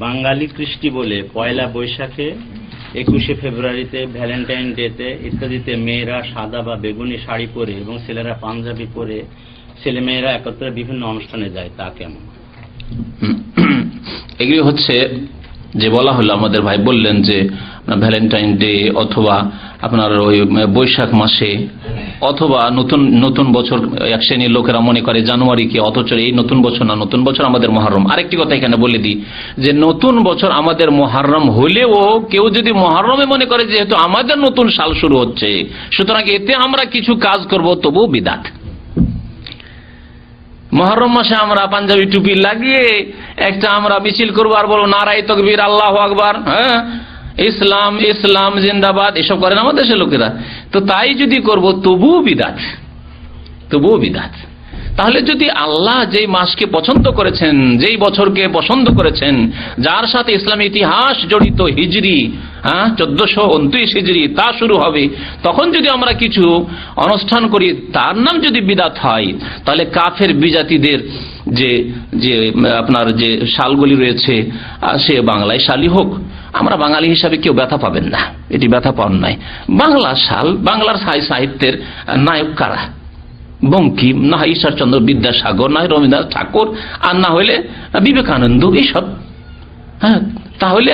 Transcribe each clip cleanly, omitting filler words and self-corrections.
বাঙালি কৃষ্টি বলে পয়লা বৈশাখে, 21শে ফেব্রুয়ারিতে, ভ্যালেন্টাইন ডেতে ইত্যাদিতে মেয়েরা সাদা বা বেগুনি শাড়ি পরে এবং ছেলেরা পাঞ্জাবি পরে ছেলেমেয়েরা একত্রে বিভিন্ন অনুষ্ঠানে যায়, তা কেমন? এগুলি হচ্ছে যে বলা হলো, আমাদের ভাই বললেন যে ভ্যালেন্টাইন ডে অথবা আপনার ওই বৈশাখ মাসে অথবা নতুন বছর এক শ্রেণীর লোকেরা মনে করে জানুয়ারিকে, অথচ এই নতুন বছর না, নতুন বছর আমাদের মুহররম। আরেকটি কথা এখানে বলে দিই যে নতুন বছর আমাদের মুহররম হলেও কেউ যদি মুহররমে মনে করে যেহেতু আমাদের নতুন সাল শুরু হচ্ছে সুতরাং এতে আমরা কিছু কাজ করব, তবুও বিদআত। মুহররম মাসে আমরা পাঞ্জাবি টুপি লাগিয়ে একটা আমরা মিছিল করবো আর বলবো নারায়ে তাকবীর, আল্লাহু আকবার, হ্যাঁ ইসলাম ইসলাম জিন্দাবাদ, এসব করেন আমাদের দেশের লোকেরা। তো তাই যদি করব তবুও বিদআত, তবুও বিদআত। তাহলে যদি আল্লাহ যেই মাসকে পছন্দ করেছেন, যেই বছরকে পছন্দ করেছেন, যার সাথে ইসলামী ইতিহাস জড়িত, হিজরি 1429 হিজরি তা শুরু হবে, তখন যদি আমরা কিছু অনুষ্ঠান করি তার নাম যদি বিদআত হয়, তাহলে কাফের বিজাতিদের যে যে আপনার যে শালগুলি রয়েছে সে বাংলায় শালই হোক, আমরা বাঙালি হিসাবে কেউ ব্যথা পাবেন না, এটি ব্যথা পাওয়ার নাই। বাংলা শাল, বাংলার সাহিত্যের নায়ক কারা? বঙ্কিম, না হয় ঈশ্বরচন্দ্র বিদ্যাসাগর, না হয় রবীন্দ্রনাথ ঠাকুর, আর না হইলে বিবেকানন্দ, এইসব। হ্যাঁ, তাহলে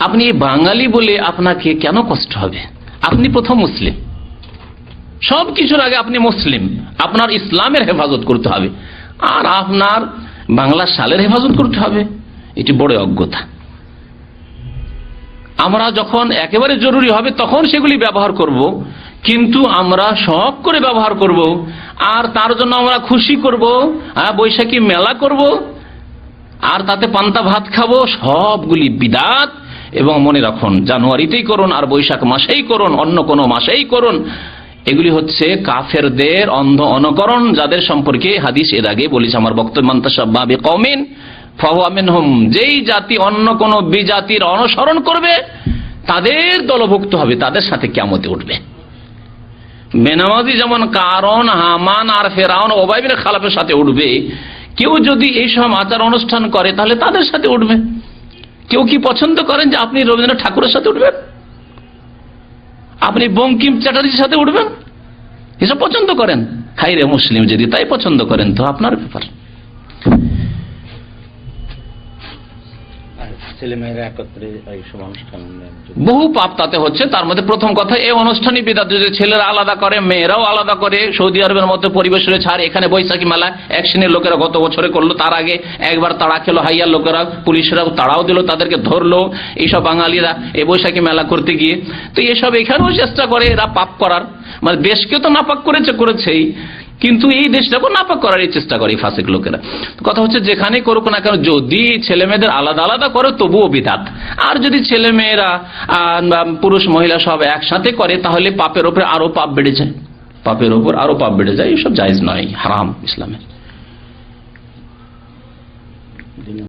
আপনি বাঙালি বলে আপনাকে কেন কষ্ট হবে? আপনি প্রথম মুসলিম, সব কিছুর আগে আপনি মুসলিম, আপনার ইসলামের হেফাজত করতে হবে, আর আপনার বাংলা শালের হেফাজত করতে হবে, এটি বড় অজ্ঞতা। আমরা যখন একেবারে জরুরি হবে তখন সেগুলি ব্যবহার করব, কিন্তু আমরা শখ করে ব্যবহার করব আর তার জন্য আমরা খুশি করব, বৈশাখী মেলা করব আর তাতে পান্তা ভাত খাবো, সবগুলি বিদআত। এবং মনে রাখুন, জানুয়ারিতেই করুন আর বৈশাখ মাসেই করুন, অন্য কোনো মাসেই করুন, এগুলি হচ্ছে কাফেরদের অন্ধ অনুকরণ, যাদের সম্পর্কে হাদিস এর আগে বলেছে আমার বক্তব্য, মান তাশাব্বাহা বিকওমিন ফাহুয়া মিনহুম। যেই জাতি অন্য কোন বিজাতির অনুসরণ করবে তাদের দলভুক্ত হবে, তাদের সাথে কিয়ামতে উঠবে। বেনামাজি যেমন কারণ, হামান আর ফেরাউন, উবাই বিন খালাফের সাথে উঠবে, কেউ যদি এইসব আচার অনুষ্ঠান করে তাহলে তাদের সাথে উঠবে। কেউ কি পছন্দ করেন যে আপনি রবীন্দ্রনাথ ঠাকুরের সাথে উঠবেন, আপনি বঙ্কিম চ্যাটার্জির সাথে উঠবেন? এসব পছন্দ করেন? হাই রে মুসলিম, যদি তাই পছন্দ করেন তো আপনার ব্যাপার। ছেলেমেয়েরা একত্রে এইসব অনুষ্ঠান, বহু পাপ তাতে হচ্ছে। তার মধ্যে প্রথম কথা, এই অনুষ্ঠানই বিদআত। যদি ছেলেরা আলাদা করে, মেয়েরাও আলাদা করে, সৌদি আরবের মতো পরিবেশ রয়েছে। আর এখানে বৈশাখী মেলা এক শ্রেণীর লোকেরা গত বছরে করলো, তার আগে একবার তাড়া খেলো হাইয়ার লোকেরা, পুলিশরা তাড়াও দিল, তাদেরকে ধরলো এইসব বাঙালিরা এই বৈশাখী মেলা করতে গিয়ে। তো এসব এখানেও চেষ্টা করে এরা পাপ করার, মানে দেশকে তো নাপাক করেছেই, কিন্তু এই দেশটাকে নাপাক করার চেষ্টা করে এই ফাসিক লোকেরা। কথা হচ্ছে যেখানে করুক না কেন, যদি ছেলে মেয়েদের আলাদা আলাদা করে তবুও বিদআত। আর যদি ছেলে মেয়েরা পুরুষ মহিলা সব একসাথে করে তাহলে পাপের ওপর আরো পাপ বেড়ে যায়, পাপের ওপর আরো পাপ বেড়ে যায়। এসব জায়েজ নয়, হারাম ইসলামের।